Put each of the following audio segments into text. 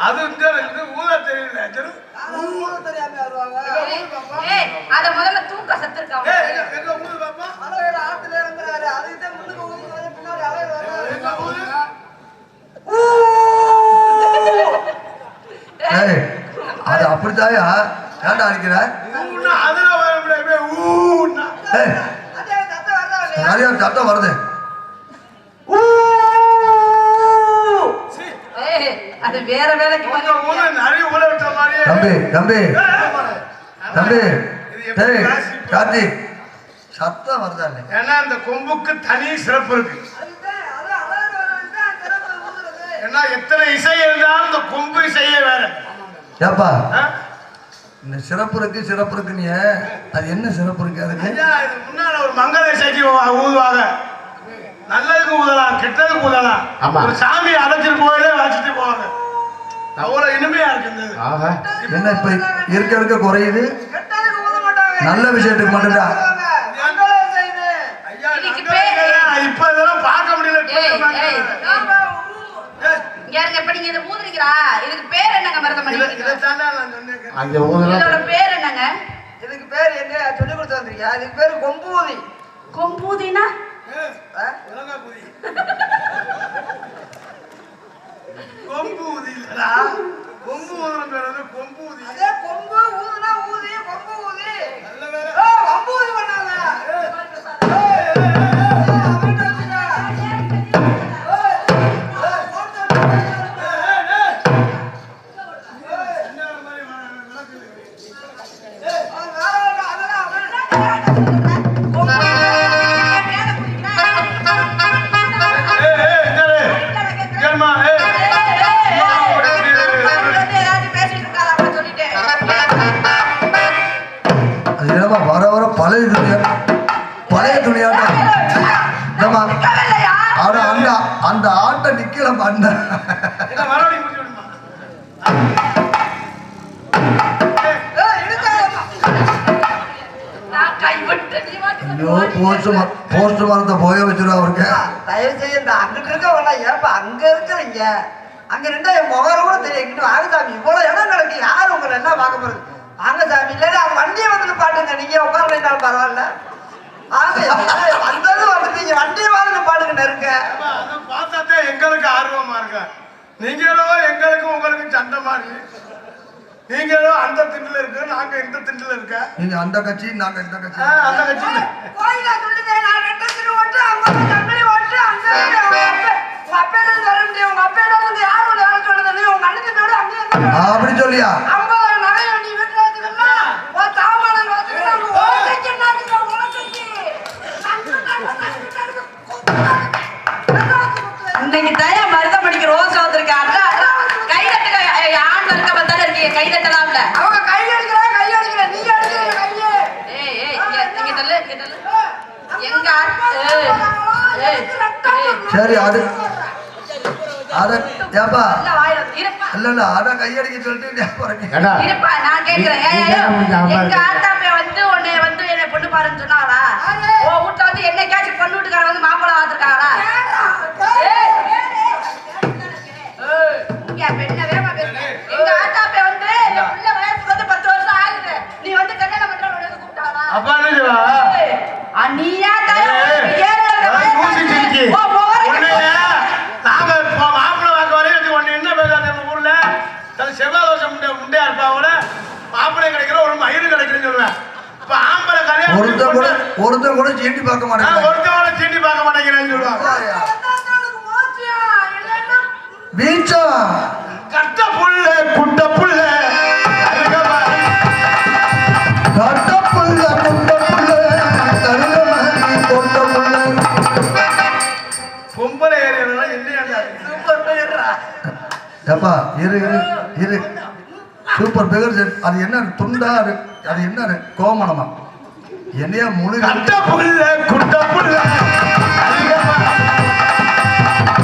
அது ஊத தெரியல அத முதல்ல தூக்க சத்துருக்காங்க ஆத்துல இறங்குறாரு அதுக்கு அது அப்படித்தாயா ஏன்டா அடிக்கிற நிறைய சத்தம் வருது அது வேற வேலைக்கு தம்பி தம்பி தம்பி கார்த்தி சத்தம் வருதா ஏன்னா அந்த கொம்புக்கு தனி சிறப்பு இருக்கு ஏன்னா எத்தனை இசை இருந்தாலும் இந்த கொம்பு இசையே வேற ஏப்பா இந்த சிறப்பு இருக்கு நீ அது என்ன சிறப்பு இருக்கு அதுக்கு முன்னால ஒரு மங்கள இசைக்கு ஊதுவாங்க நல்லதுக்கு ஊதலாம் கெட்டதுக்கு ஊதலாம் ஒரு சாமி அழைச்சிட்டு போயிலே வச்சுட்டு போவாங்க அவ்வளவு இனிமையா இருக்கு என்ன இப்ப இருக்க குறையுது நல்ல விஷயத்துக்கு மட்டும்தான் இப்ப இதெல்லாம் பார்க்க முடியல இதுக்கு பேர் என்னங்க மருதமணி இதோட பேர் என்னங்க இதுக்கு பேர் என்ன சொல்லி கொடுத்து வந்திருக்கியா இதுக்கு பேரு கொம்பூதி கொம்பூதினா கொம்பு ஊதி இல்லடா கொம்பு ஊதுறது கொம்பு ஊதி அதே கொம்பு ஊதுனா ஊதி கொம்பு ஊதி நல்ல வேற கொம்பு ஊதி பண்ணாங்க பழைய துணியாட்டம் அந்த ஆட்டை நிக்கல பண்ண போஸ்ட் மரத்தை போய வச்சிருவா அவருக்கு தயவு செய்ய இந்த அங்கிட்டு இருக்க ஏப்பா அங்க இருக்கிறீங்க அங்க ரெண்டா என் முகர கூட தெரியும் வாங்க சாமி இவ்வளவு இடம் கிடக்கு யாரு உங்களை என்ன பார்க்க போறது வாங்க சாமி இல்ல வண்டியை வந்து பாடுங்க நீங்க உட்கார்ந்தாலும் பரவாயில்ல வந்தது வந்துட்டீங்க வண்டியை வாங்க பாடுங்க நெருங்க பார்த்தாத்தே எங்களுக்கு ஆர்வமா இருக்க நீங்களோ எங்களுக்கு உங்களுக்கு சண்டை மாதிரி நீங்களும் அந்த திண்டுல இருக்கு நாங்க இந்த திண்டுல இருக்க நீங்க அந்த கட்சி நாங்க இந்த கட்சி அந்த கட்சி கோயில சொல்லுங்க நான் ரெண்டு திரு ஓட்டு அங்க தம்பி ஓட்டு அங்க உங்க அப்பேல வர முடியும் உங்க அப்பேல வந்து யார் வந்து வர சொல்லுது நீ உங்க அண்ணன் பேரு அங்க அப்படி சொல்லியா 50 நகை வண்டி வீட்டுல வச்சுக்கல ஓ தாமான வச்சுக்கல ஓடிச்சு நாட்டுக்கு உலகத்துக்கு இன்னைக்கு தயா மருதமணிக்கு ரோஸ் வந்திருக்காங்க கை தட்டுங்க ஆண் இருக்க வந்தால இருக்கீங்க கை தட்டலாம்ல அவங்க கை அடிக்கிறா நீங்க அடிக்கிறீங்க கையே நீங்க தள்ளு எங்க சரி அது ஏப்பா இல்ல அத கையடிக்க சொல்லிட்டு இருப்பா நான் கேக்குறேன் எங்க ஆத்தாப்பே வந்து உன்னை வந்து என்ன பொண்ணு பாருன்னு சொன்னாங்களா ஓ வீட்டுல வந்து என்ன கேட்சி பொண்ணு வீட்டுக்கார வந்து மாப்பிள்ளை பார்த்துருக்காங்களா பெண்ண வேமா பேசுறேன் எங்க ஆத்தாப்பே வந்து இந்த புள்ள வயசுக்கு வந்து 10 வருஷம் ஆகுது நீ வந்து கல்யாணம் பண்ற உடனே கூப்பிட்டாளா அப்பா என்னவா நீயா செவ்வாய் தோசை முண்டையா இருப்பா கூட மாப்பிள்ளை கிடைக்கிற ஒரு மயிறு கிடைக்கிறேன்னு சொல்லுவேன் இப்ப ஆம்பளை கல்யாணம் ஒருத்தர் கூட சீண்டி பார்க்க மாட்டேன் சீண்டி பார்க்க மாட்டேங்கிறேன்னு சொல்லுவாங்க வீச்சா கட்ட புள்ள குட்ட புள்ள கட்ட புள்ள குட்ட புள்ள கொட்ட புள்ள பொம்பளை ஏரியா என்ன ஏப்பா இரு சூப்பர் பிகர் அது என்ன துண்டா அது என்ன கோமணமா என்னையா முழு கட்ட புள்ள குட்ட புள்ள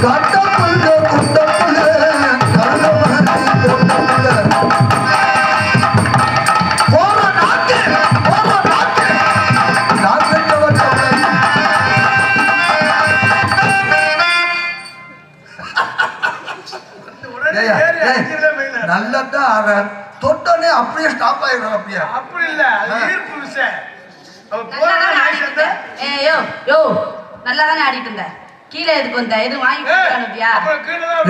கட்ட புள்ள குட்ட புள்ள தான் ஆடுறேன். தொட்டோடனே அப்படியே ஸ்டாப் ஆயிடுறோம். அப்படியே அப்படி இல்ல, அது ஈர்ப்பு விஷயம். நல்லாதானே ஆடிட்டு இருந்த. கீழே எதுக்கு வந்த? எதுவும் வாங்கி கொடுத்தானுப்பியா?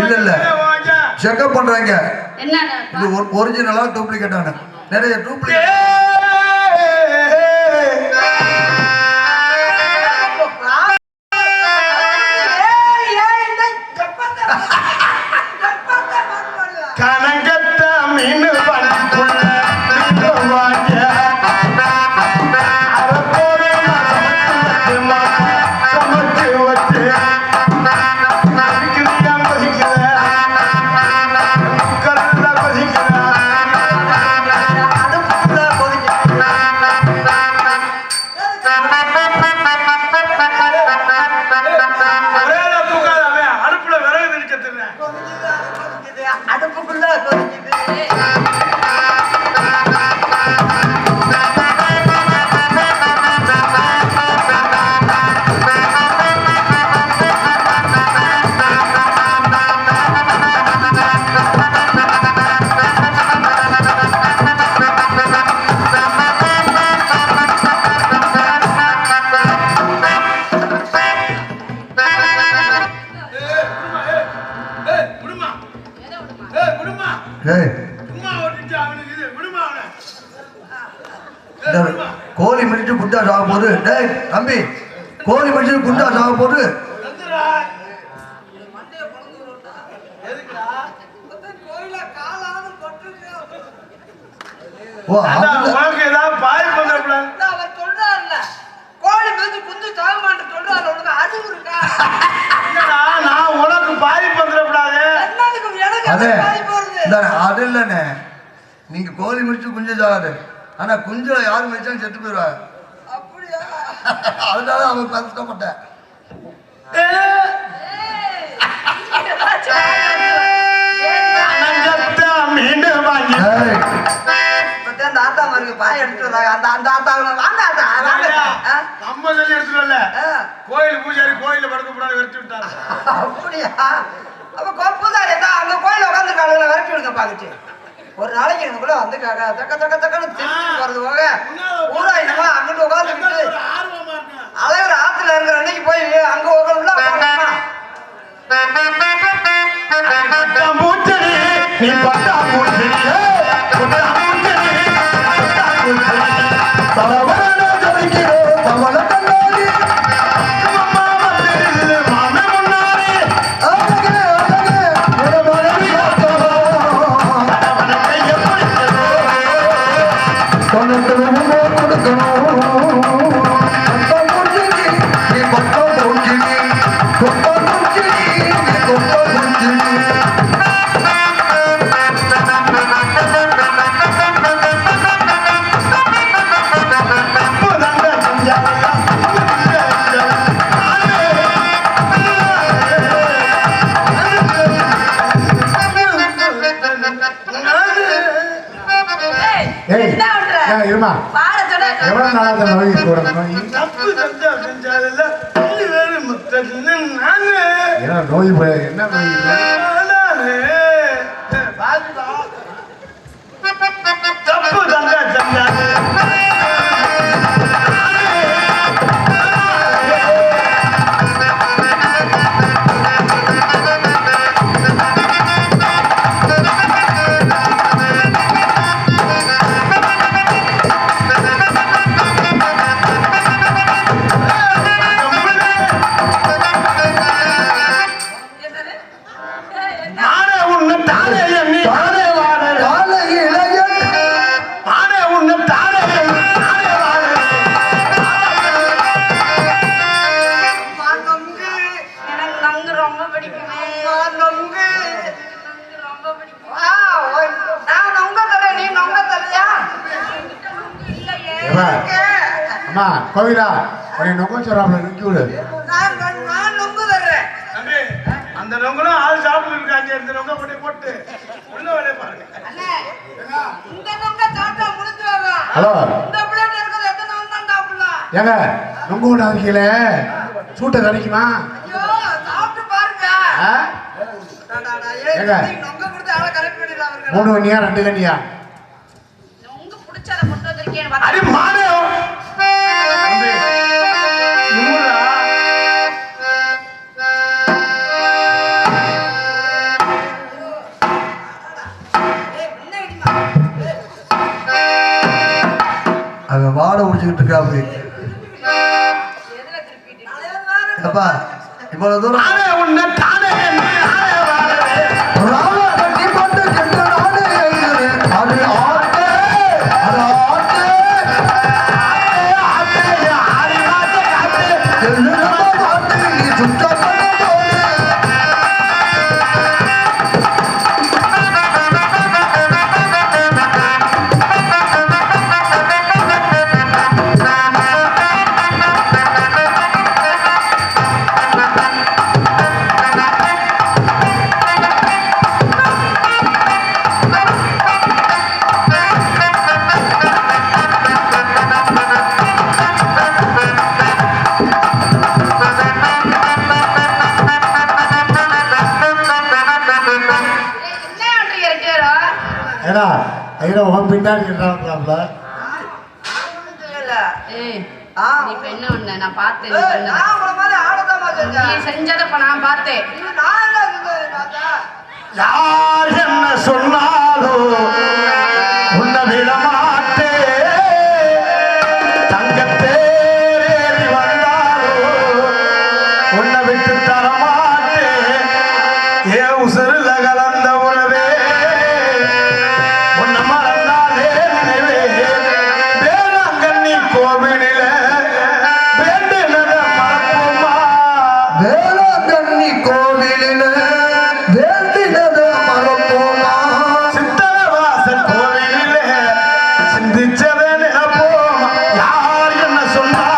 இல்ல இல்ல செக்அப் பண்றாங்க. என்ன இது ஒரிஜினலா டூப்ளிகேட்டான நிறைய டூப்ளிகேட். கனகத்த மீன் பண்ணிக்குள்ள சமைச்சு வச்சு அடுப்புல விறகு நிற்கிறது. அடுப்புக்குள்ள கொதிக்குது. கோழி மிடிச்சு குண்டா சாக போது. டேய் தம்பி, கோழி மிடிச்சு குண்டா சாக போது. உனக்கு ஏதாவது பாய் பண்ற அவர் சொல்றாருல்ல, கோழி மிதிச்சு குந்து சாக மாட்டேன் சொல்றாரு. உனக்கு அறிவு இருக்கா? நான் உனக்கு பாய் பண்றப்படாது. அது இல்லண்ணே, நீங்க கோழி மிடிச்சு குஞ்சு சாகாது. ஆனா குஞ்சுல யாரு மிதிச்சாலும் செத்து போயிடுவாங்க. அப்படியா? அதனால அவன் கஷ்டப்பட்டேன். அந்த ஆத்தா மாதிரி பாய் எடுத்து வராங்க. அந்த ஆத்தா வாங்க ஆத்தா நம்ம சொல்லி எடுத்துட்டு வரல. கோயில் பூஜாரி கோயில படுக்க போறாரு, விரட்டி விட்டாரு. அப்படியா? அப்ப பூஜாரி தான் அங்க கோயில உட்காந்துருக்காங்க, விரட்டி விடுங்க பாக்கிட்டு. ஒரு நாளைக்கு எனக்குள்ள வந்து தக்க தக்க தக்கன்னு திருப்பி போறது போக ஊரா என்னமா அங்கிட்டு உட்காந்துக்கிட்டு அழகர் ஆத்துல இருக்கிற அன்னைக்கு போய் அங்க உட்காந்து எவ்வளவு நாளாக நோய் நோய் என்ன நோய் தப்பு தங்க அம்மா கோவிலா உன்னை நொங்க சொல்றாப்ல நிக்கி விடு. நான் நொங்கு தர்றேன். அந்த நொங்கலும் ஆள் சாப்பிட்டு இருக்காங்க. இந்த நொங்க போட்டு உள்ள வேலையை பாருங்க. இந்த நொங்க சாப்பிட்டா முடிஞ்சுவாங்க. ஹலோ, இந்த பிளேட் இருக்குது எத்தனை நொங்க சாப்பிடலாம்? ஏங்க நொங்க விட இருக்கீங்களே, சூட்டை தணிக்குமா? ஐயோ சாப்பிட்டு பாருங்க. ஏங்க நொங்க கொடுத்து ஆளை கரெக்ட் பண்ணி 3 கண்ணியா 2 கண்ணியா உங்க பிடிச்சத கொண்டு வந்திருக்கேன் அடி மானே அங்க வாடை முடிச்சுக்கிட்டு இருக்கா அப்படி அப்பா இவ்வளவு தூரம் உன்னை தானே ஏடா ஐயோ உன் பின்னாடி இருக்காப்ல நீ இப்ப என்ன பண்ண நான் பார்த்தேன் நீ செஞ்சதை இப்ப நான் பார்த்தேன் யார் என்ன சொன்னாலும் உன்னை விட மாட்டேன் தங்கத்தேறி வந்தாலும் உன்னை விட்டு தர மாட்டேன் ஏ உசுருல கலந்த உறவே உன்னை மறந்தாலே நினைவே வேளாங்கண்ணி கோவிலில வேண்டினத மறப்போமா வேளாங்கண்ணி கோவிலில வேண்டினத மறப்போமா சித்தரவாசல் கோவிலிலே சிந்திச்சதை நினைப்போமா யார் என்ன சொன்னாலும்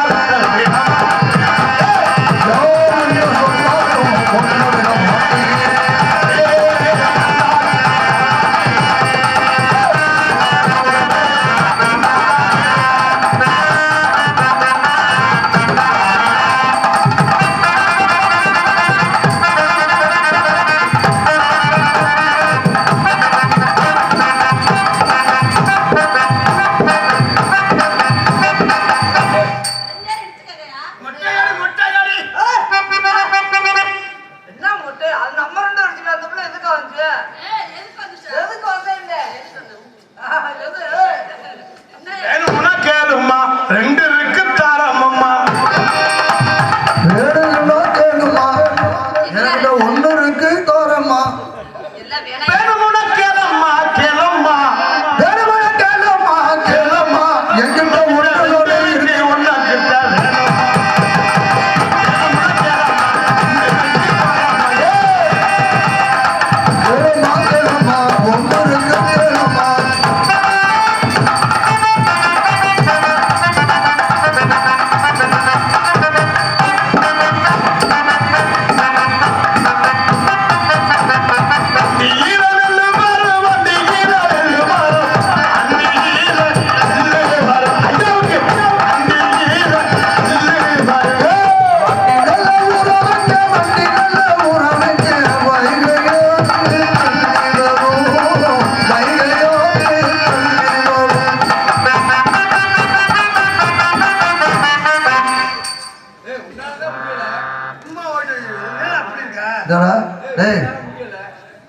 கேளுமா 2 இருக்கு தாரமம்மா வேணும்னா கேளுமா என்கிட்ட 1 இருக்கு தோரம்மா எல்லாம் வேணுமுன கேளம்மா கேளம்மா வேணும்னா கேளுமா கேளுமா என்கிட்ட 1 நீ ஒன்னா கிட்ட வேணுமா கேளுமா 1 இருக்கு கேளுமா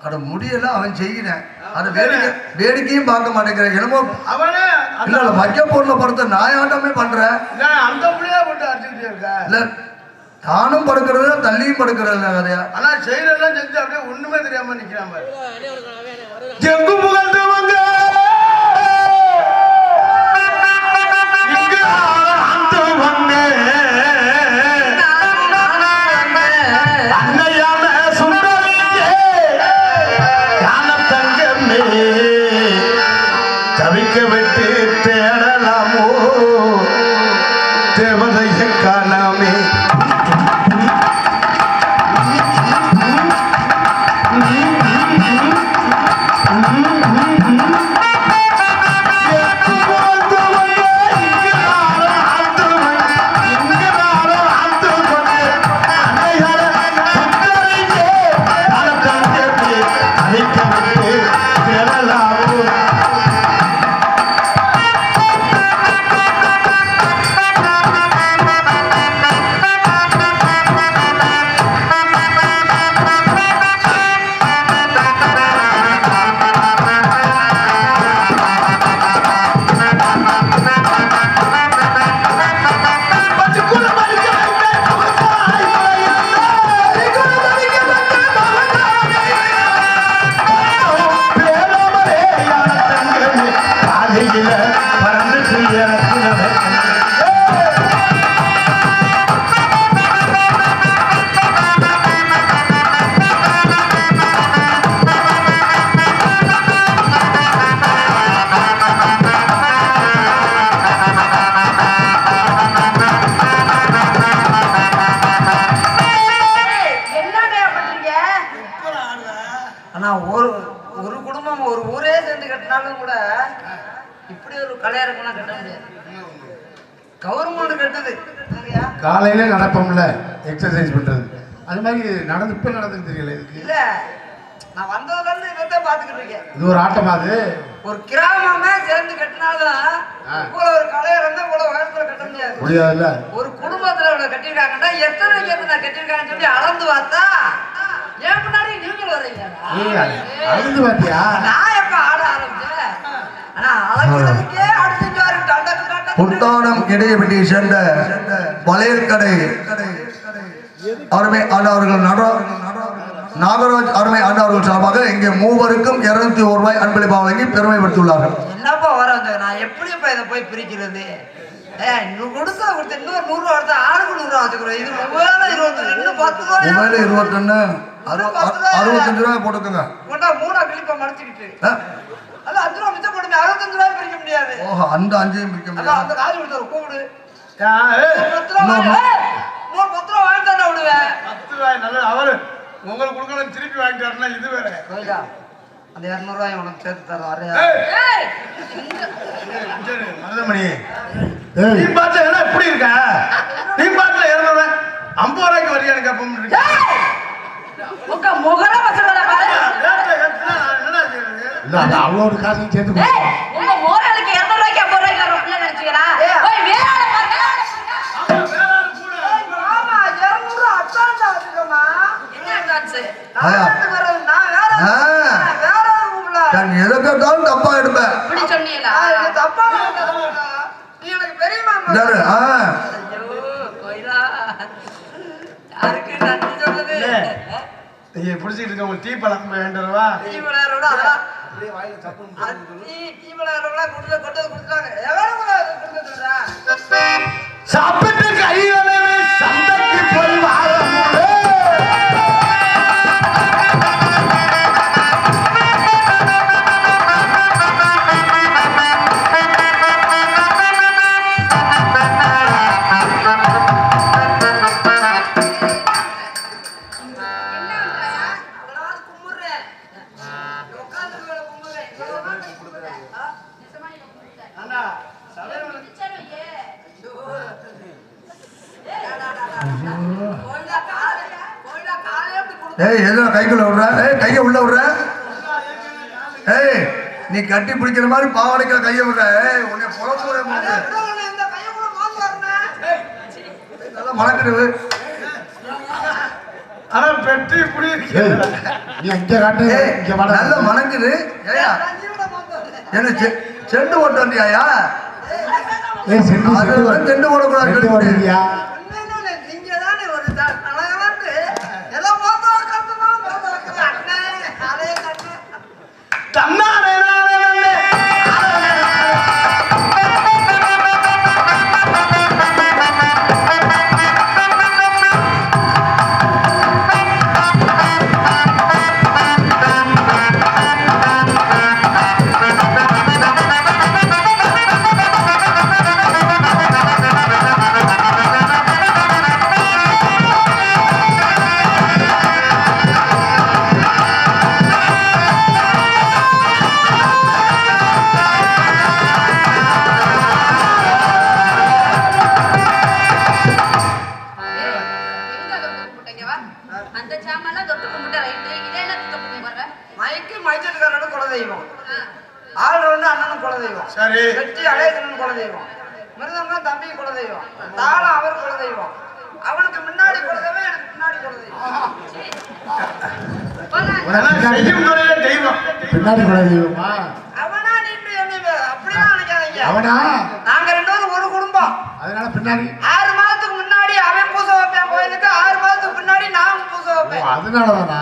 அட முடியல அவன் செய்கிறேன் அது வேடிக்கையும் பார்க்க மாட்டேங்கிறேன் என்னமோ அவனே இல்ல வைக்க பொருளை பொறுத்த நாயாட்டமே பண்றேன் அந்த புள்ளையா போட்டு அடிச்சுக்கிட்டே இருக்க இல்ல தானும் படுக்கிறது தள்ளியும் படுக்கிறது கதையா ஆனா செயலெல்லாம் செஞ்சு அப்படியே ஒண்ணுமே தெரியாம நிக்கிறான் எங்கு புகழ்ந்தவங்க இங்க ஆழ்ந்தவங்க அன்னையான சுந்தரியே ஞான தங்கமே தவிக்க விட்டு தேடலாமோ தேவதையை காணாமே Mm-hmm. ஆனா ஒரு குடும்பம் ஒரு ஊரே சேர்ந்து கட்டினாலும் கூட இப்படி ஒரு கல்யாணம் இருக்குன்னா கட்ட முடியாது. கவர்மெண்ட் கட்டுது. காலையில நடப்போம்ல எக்ஸசைஸ் பண்றது, அது மாதிரி நடந்து இப்ப நடந்துக்கு தெரியல. இதுக்கு இல்ல, நான் வந்ததுல இருந்து இதைத்தான் பாத்துக்கிட்டு இருக்கேன். இது ஒரு ஆட்டமா? அது ஒரு கிராமமே சேர்ந்து கட்டினாதான் இவ்வளவு ஒரு கல்யாணம் தான் இவ்வளவு உயரத்துல கட்ட முடியாது. முடியாதுல்ல. ஒரு குடும்பத்துல இவ்வளவு கட்டிருக்காங்கன்னா எத்தனை கட்டிருக்காங்கன்னு சொல்லி அளந்து பார்த்தா ஏன் முன்னாடி நீங்க வரீங்களா? அளந்து பாத்தியா? நான் எப்ப ஆட ஆரம்பிச்சேன்? ஆனா அளக்கிறதுக்கே அடிச்சுட்டாரு. புத்தானம் இடையப்பட்டி சேர்ந்த வளையல் கடை அருமை ஆண்டவர்கள் நாகராஜ் அருமை ஆண்டவர்கள் சார்பாக இங்கே மூவருக்கும் 201 ரூபாய் அன்பளிப்பா வழங்கி பெருமைப்படுத்தியுள்ளார்கள். என்னப்பா வர நான் எப்படி இதை போய் பிரிக்கிறது? கொடுத்தா கொடுத்து இன்னொரு 100 ரூபா எடுத்தா ஆளுக்கு 100 ரூபா வச்சுக்கிறோம். இது 10 21 65 ரூபாய் போட்டுக்கோங்க. கொண்டா 3 கிளிப்பா மடிச்சுக்கிட்டு அது 5 ரூபா மிச்சம் போடுங்க. 65 ரூபாய் பிரிக்க முடியாது. ஓஹோ, அந்த 5ஐயும் பிரிக்க முடியாது. அந்த காசு கொடுத்தாரு கூப்பிடு. 10 ரூபா வாங்கி தானே விடுவேன். 10 ரூபாய் நல்லது. அவரு உங்களுக்கு கொடுக்கணும் திருப்பி வாங்கிட்டாருன்னா இது வேற. அந்த 200 ரூபாய் உனக்கு சேர்த்து தர வரையா? மருதமணி, நீ பாட்டுல என்ன இப்படி இருக்க? நீ பாட்டுல 200 ரூபாய் 50 ரூபாய்க்கு வரியா எனக்கு அப்ப உங்க முகர பசங்கள பாரு. இல்ல, அவ்வளவு காசையும் சேர்த்து உங்க மோரலுக்கு 200 ரூபாய்க்கு 50 ரூபாய்க்கு வரப்பல நினைச்சீங்களா? போய் வேற ஆளை பாருங்க. ஆமா, 200 ரூபாய் அட்வான்ஸ் ஆகுதுமா. என்ன அட்வான்ஸ்? எதை கேட்டாலும் தப்பா எடுப்பேன். இப்படி சொன்னீங்களா? தப்பா நீ எனக்கு பெரிய மாமா. கோயிலா யாருக்கு நன்றி சொல்லுது? நீங்க பிடிச்சிட்டு இருக்க உங்க டீ பழக்கம் வேண்டவா? டீ விளையாடுறா டீ விளையாடுறா கொடுத்தாங்க. சாப்பிட்டு கையிலே சந்தைக்கு போய் வாழ எதுவும் கைக்குள்ள விடுற? கையை உள்ள விடுற? நீ கட்டி பிடிக்கிற மாதிரி பாவாடைக்கா கையை விடுற? உன்னை புலம்புற மணக்குது. ஆனா பெட்டி இப்படி நல்ல மணக்குது. என்ன செண்டு ஓட்டு வந்தியாயா? செண்டு ஓடக்கூடாது. தம்பி குலதெய்வம், தாளம் அவர் குலதெய்வம், அவனுக்கு முன்னாடி குலதெய்வம், எனக்கு பின்னாடி குலதெய்வம். அவனா நீ அப்படிதான் நினைக்காதீங்க. நாங்க 2 பேரும் ஒரு குடும்பம். அதனால பின்னாடி 6 மாதத்துக்கு முன்னாடி அவன் பூசை வைப்பேன் கோயிலுக்கு, 6 மாதத்துக்கு முன்னாடி நான் பூசை வைப்பேன். அதனாலதானா?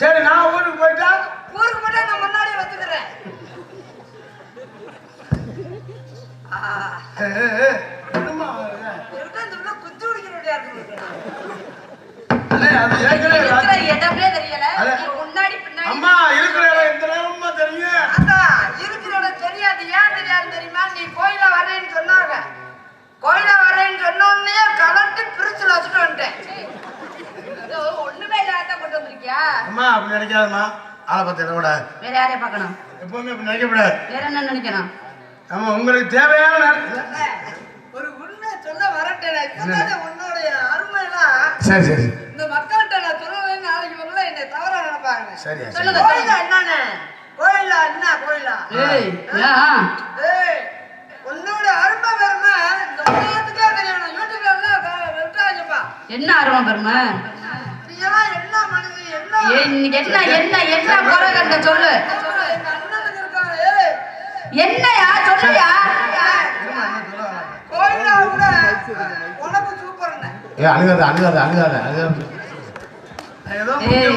சரி, நான் ஊருக்கு போயிட்டா நான் முன்னாடி வச்சுக்கிறேன். குச்சி குடிக்கிறோடியா இருக்கு. அம்மா இருக்கிற எந்த நேரமா தெரியும்? இருக்கிறோட தெரியாது. ஏன் தெரியாது தெரியுமா? நீ கோயில வரேன்னு சொன்னாங்க. கோயில வரேன்னு சொன்னோடனே கலட்டு பிரிச்சுல வச்சுட்டு வந்துட்டேன். ஒண்ணுமே இல்லாத கொண்டு வந்திருக்கியா? அம்மா அப்படி நினைக்காதம்மா. ஆளை பார்த்து என்ன கூட வேற யாரைய பார்க்கணும்? எப்பவுமே அப்படி நினைக்கக்கூடாது. வேற என்ன நினைக்கணும்? ஆமா உங்களுக்கு தேவையான ஒரு உண்மை சொல்ல வரட்டேன். இப்பதானே உன்னுடைய அருமையெல்லாம் சரி சரி இந்த மக்கள்கிட்ட நான் சொல்லுவேன். நாளைக்கு வரல என்னை தவறா நினைப்பாங்க. சரி சொல்லுங்க. கோயிலா என்னன்னு? கோயிலா என்ன கோயிலா? ஏய் ஏன் ஏய் உன்னோட அருமை பெருமை இந்த உலகத்துக்கே தெரியணும். யூடியூப்ல எல்லாம் விட்டுறாங்கப்பா. என்ன அருமை பெருமை? நீங்களாம் என்ன மனுஷி என்ன என்ன என்ன என்ன குறை கண்ட சொல்லு. எங்க அண்ணனுக்கு இருக்காரு. என்னையா சொல்லுயா? கோயிலா கூட உனக்கு சூப்பர்ண்ணே. அழுகாத ஏதோ ஏய்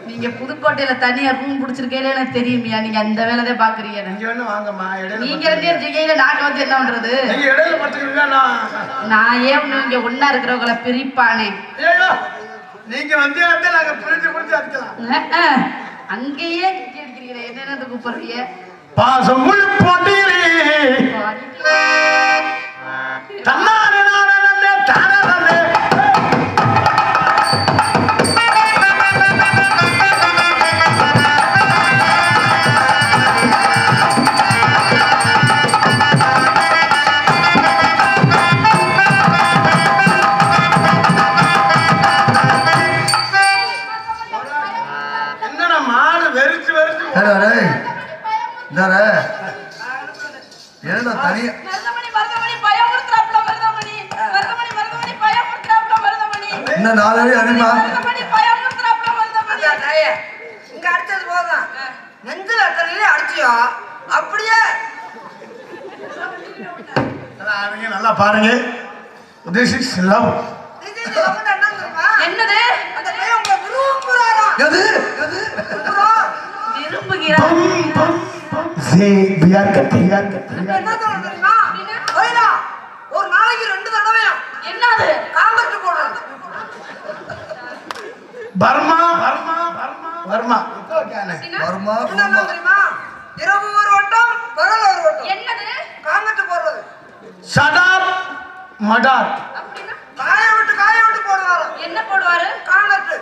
நீங்க புதுக்கோட்டையில தனியா ரூம் பிடிச்சிருக்கேன்னு எனக்கு தெரியுமியா. நீங்க அந்த வேலைதான் பாக்குறீங்க. இங்க வந்து வாங்கம்மா இடையில நீங்க இருந்தே ஜெயில நாங்க வந்து என்ன பண்றது? நீங்க இடையில படுத்துக்கிறீங்க நான் ஏன் இங்க ஒன்னா இருக்கிறவங்கள பிரிப்பானே. ஐயோ நீங்க வந்து நாங்க பிரிச்சு அடிக்கலாம். அங்கேயே கிட்டி அடிக்கிறீங்க. என்னென்ன கூப்பிடுறீங்க? பாசம் முழு போட்டீரே தன்னானே நானே தானே என்னடா மாடு வெறிச்சு வெறிச்சு என்னடா தனியா இன்னும் 4 அடி அடிமா. இங்க அடிச்சது போதும். நெஞ்சில் அத்தனையிலே அடிச்சியோ அப்படியே அவங்க நல்லா பாருங்க. This is love. என்னது? அந்த பையன் உங்களை விரும்புறாராம். எது விரும்புகிறார். என்ன சொல்றது தெரியுமா? கோயிலா ஒரு நாளைக்கு 2 தடவையும் என்னது? காங்கட்டு போடுறது. பர்மா பர்மா பர்மா பர்மா வருமா என்ன தெரியுமா? இரவு ஒரு வட்டம் பகல் ஒரு வட்டம். என்னது? காங்கட்டு போடுறது. சடாப் மடார் அப்படின்னா காய விட்டு போடுவாராம். என்ன போடுவாரு? காங்கட்டு.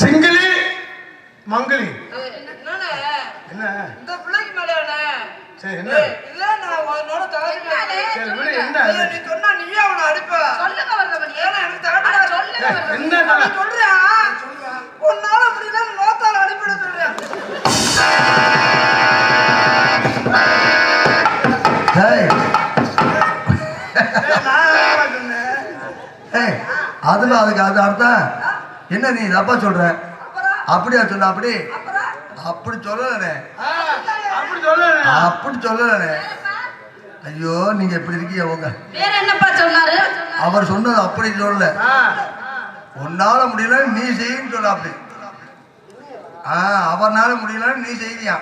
சிங்கிலி மங்கிலி என்னண்ணே என்ன இந்த பிள்ளைக்கு மேலே சரி என்ன இல்ல நான் உன்னோட தகவல் சரி விடு என்ன நீ சொன்னா நீயே அவனை அடிப்ப. சொல்லுங்க வரதமணி. ஏன்னா எனக்கு தகவல் சொல்லுங்க வரதமணி. என்ன சொல்றியா? உன்னால அப்படின்னா நோத்தால அடிப்பட சொல்றியா? அதுல அதுக்கு அது அர்த்தம் என்ன? நீ தப்பா சொல்ற. அப்படியா சொல்ல? அப்படி சொல்லலனே. அப்படி சொல்லு. அப்படி சொல்லலனே. ஐயோ நீங்க எப்படி இருக்கீங்க உங்க? வேற என்னப்பா சொன்னாரு? அவர் சொன்னது அப்படி சொல்லல. உன்னால முடியல நீ செய்யின்னு சொல்ல. அப்படி அவர்னால முடியல நீ செய்வியா?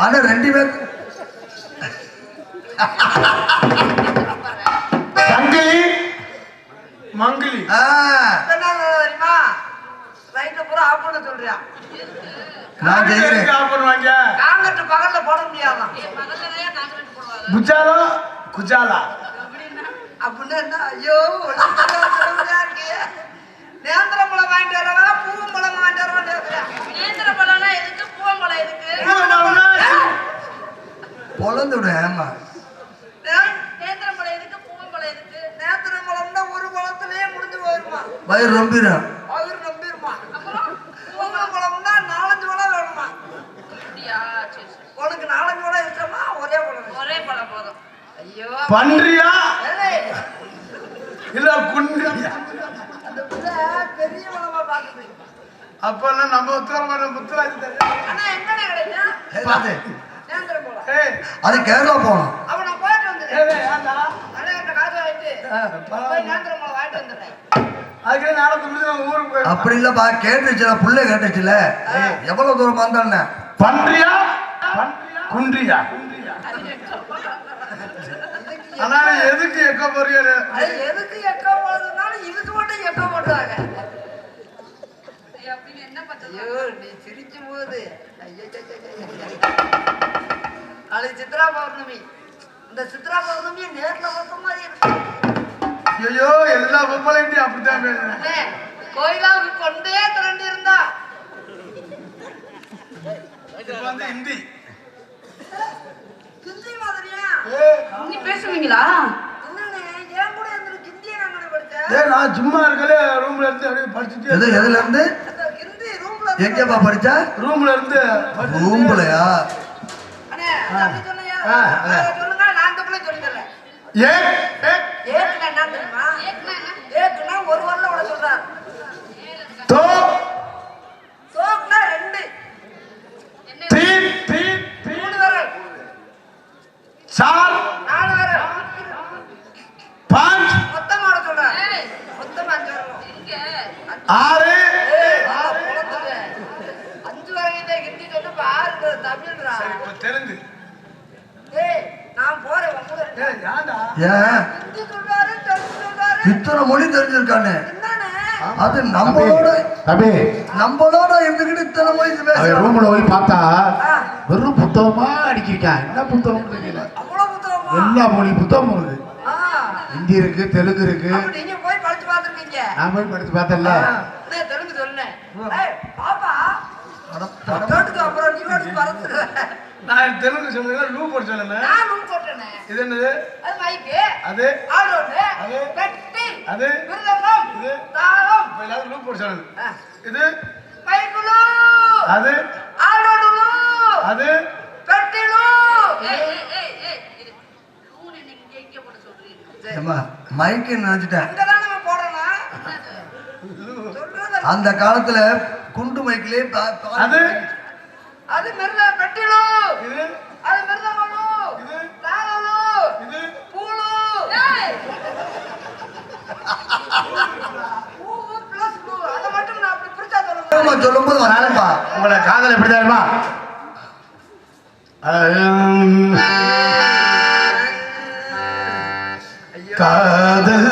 ஆனா 2 பேர் சங்கிலி மங்கிலி என்ன தெரியுமா? ரைட்ல பூரா ஆஃப் பண்ண சொல்றியா? நான் செய்கிறேன். ஆஃப் பண்ணுவாங்க. காங்கட்டு பகல்ல போட முடியாதான். பகல்லறையா காங்கிரட் போடுவாங்க. குஜாலா குஜாலா அப்படின்னு என்ன? ஐயோ நேந்திரம்பழம் வாங்கிட்டு வரவா பூவம்பழம் வாங்கிட்டு வரவா கேட்கிறேன். நேந்திர பழம்னா எதுக்கு? பூவம்பழம் எதுக்கு? பொழந்து விடு. ஆமா நேந்திர பழம் எதுக்கு? பூவம்பழம் எதுக்கு? நேந்திரம்பழம்னா ஒரு பழத்திலேயே முடிஞ்சு போயிருமா? வயிறு ரொம்பிடும். அவர் நம்பிருமா? அப்புறம் பூவம்பழம்னா 4-5 பழம் வேணுமா? அப்படியா? சரி சரி. உனக்கு 4-5 பழம் இஷ்டமா? ஒரே பழம். ஒரே பழம் போதும். ஐயோ பன்றியா ஏய், இல்ல குன்றியா? அந்த பிள்ளை பெரிய பழமா பாக்குது. அப்பன்னா நம்ம உத்தரமான முத்துராஜ் ஆனா எங்கடா கிடைக்கும் நேந்திரம்பழம்? அது கேரளா போகணும். அவன் நான் போயிட்டு வந்துடுறேன். அண்ணன் காசு வாங்கிட்டு போய் நேந்திரம்பழம் வாங்கிட்டு வந்துடுறேன். அதுக்கே நாளை முடிஞ்சு நம்ம ஊருக்கு போய் அப்படி இல்லப்பா. கேட்டுச்சுல புள்ள கேட்டுச்சுல. எவ்வளவு தூரம் வந்தானே? பன்றியா குன்றியா? ஆனா எதுக்கு எக்க போறீங்க? அது எதுக்கு எக்கோ போடுறதுனாலும் இதுக்கு மட்டும் எக்கோ போடுறாங்க. அப்படின்னு என்ன பார்த்தது? ஐயோ நீ சிரிக்கும் போது நாளைக்கு சித்ரா பௌர்ணமி. இந்த சித்ரா பௌர்ணமியை நேர்ல பார்த்த மாதிரி இருக்கு. ஐயோ எல்லா பொம்பளையும் அப்படித்தான் பேசுறேன். கோயிலாவுக்கு கொண்டே திரண்டு இருந்தா இப்ப வந்து ஹிந்தி ஹிந்தி மாதிரியா நீ பேசுவீங்களா? என்னண்ணே ஏன் கூட இருந்து ஹிந்தியை நாங்க படிச்சேன். ஏய் நான் சும்மா இருக்கலே ரூம்ல இருந்து அப்படியே படிச்சிட்டே எதுல இருந்து அந்த ஹிந்தி ரூம்ல எங்கப்பா படிச்சா? ரூம்ல இருந்து ரூம்லயா? அண்ணே அப்படி சொன்னீங்க. சொல்லுங்க நான் தப்புல சொல்லி தரேன். ஏக்குனா என்ன தெரியுமா? ஏக்குனா ஒரு வரல உட சொல்றார். तो தோக்குனா 2 तीन तीन 3 வரல் 4 4 வரல் 5 மொத்தமா உட சொல்றார். மொத்தமா 5 வரல். 6 5 வரையில ஹிந்தி சொல்லு 6 தமிழ்ரா. சரி இப்ப தெலுங்கு ஏய் நான் போறேன் உங்க கூட. ஏய் யாடா ஏன் ஹிந்தி சொல்றாரு தெலுங்கு சொல்றாரு. இத்தனை மொழி தெரிஞ்சிருக்கானே? என்னண்ணே அது நம்மளோட தம்பி இருந்துகிட்டு இத்தனை மொழி அவன் பேசுறான். ரூம்ல போய் பார்த்தா வெறும் புத்தகமா அடிக்கிருக்கான். என்ன புத்தகம் தெரியல. அவ்வளவு புத்தகமா? எல்லா மொழி புத்தகமும் இருக்கு. ஆ ஹிந்தி இருக்கு, தெலுங்கு இருக்கு. அப்ப நீங்க போய் படிச்சு பார்த்திருக்கீங்க. நான் போய் படிச்சு பார்த்தேன்ல. அண்ணே தெலுங்கு சொன்னேன். ஏய் பாப்பா கேட்டுக்கு அப்புறம் நீ வந்து பறந்துற. நான் தெலுங்கு சொல்லுங்க லூ போட்டு சொல்லுங்க நான் ரூம் போட்டேனே. இது என்னது அது மைக்கு அது ஆளோடு அது பெட்டி அது விருதங்கம் இது தாளம் இப்ப எல்லாரும் லூ போட்டு சொல்லுங்க இது மைக்குலு அது ஆளோடு அது பெட்டிலு. ஏம்மா, மைக்கு நினைச்சிட்டேன். அங்கதான் நம்ம போடணும். சொல்றது அந்த காலத்துல குண்டு மைக்கிலே அது அது மிருத பெட்டிலு. இது அது மிருதங்கலு. இது தாளலு. இது பூலு. பூவு பிளஸ் பூ. அதை மட்டும் நான் அப்படி பிரிச்சா சொல்லுங்க. சொல்லும் போது வராதுப்பா. உங்களை காதல் எப்படி தெரியுமா? காதல்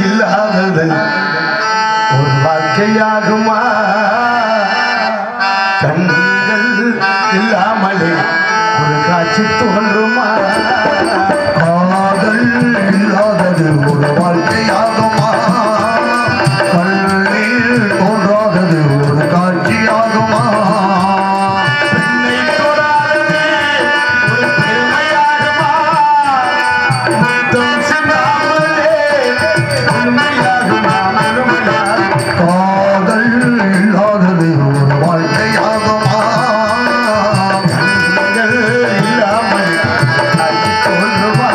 இல்லாதது ஒரு வாழ்க்கையாகுமா? கண்கள் இல்லாமலே ஒரு காட்சி தோன்றுமா? காதல் இல்லாதது ஒரு வாழ்க்கையாகுமா? கண்ணீர் தோன்றாதது ஒரு காட்சியாகுமா? பெண்ணை தொடாதது ஒரு பெருமையாகுமா? முத்தம் சிந்தாமலே உண்மையாகுமா? காதல் இல்லாதது ஒரு வாழ்க்கையாகுமா? கண்கள் இல்லாமல் காட்சி தோன்றுமா?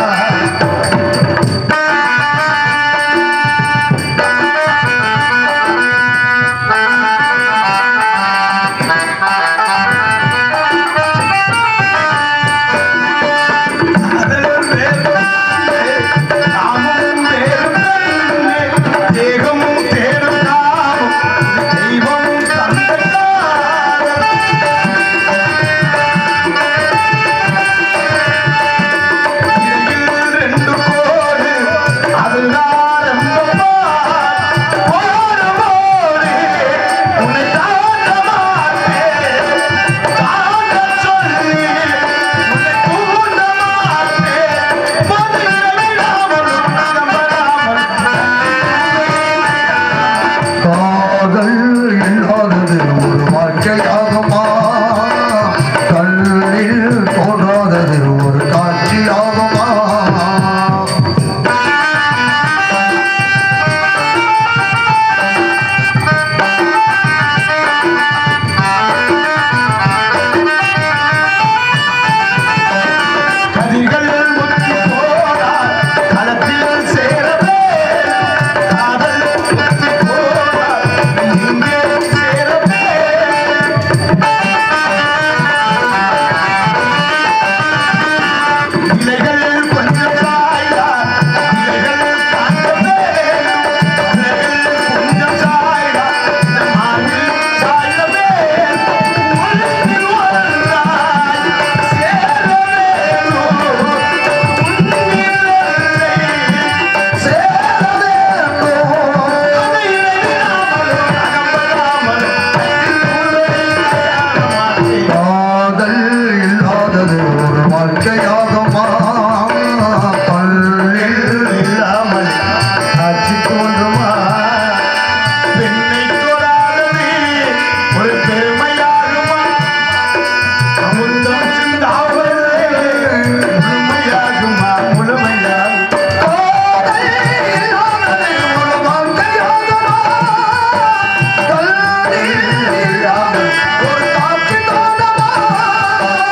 காதல் இல்லாதது ஒரு வாழ்க்கையா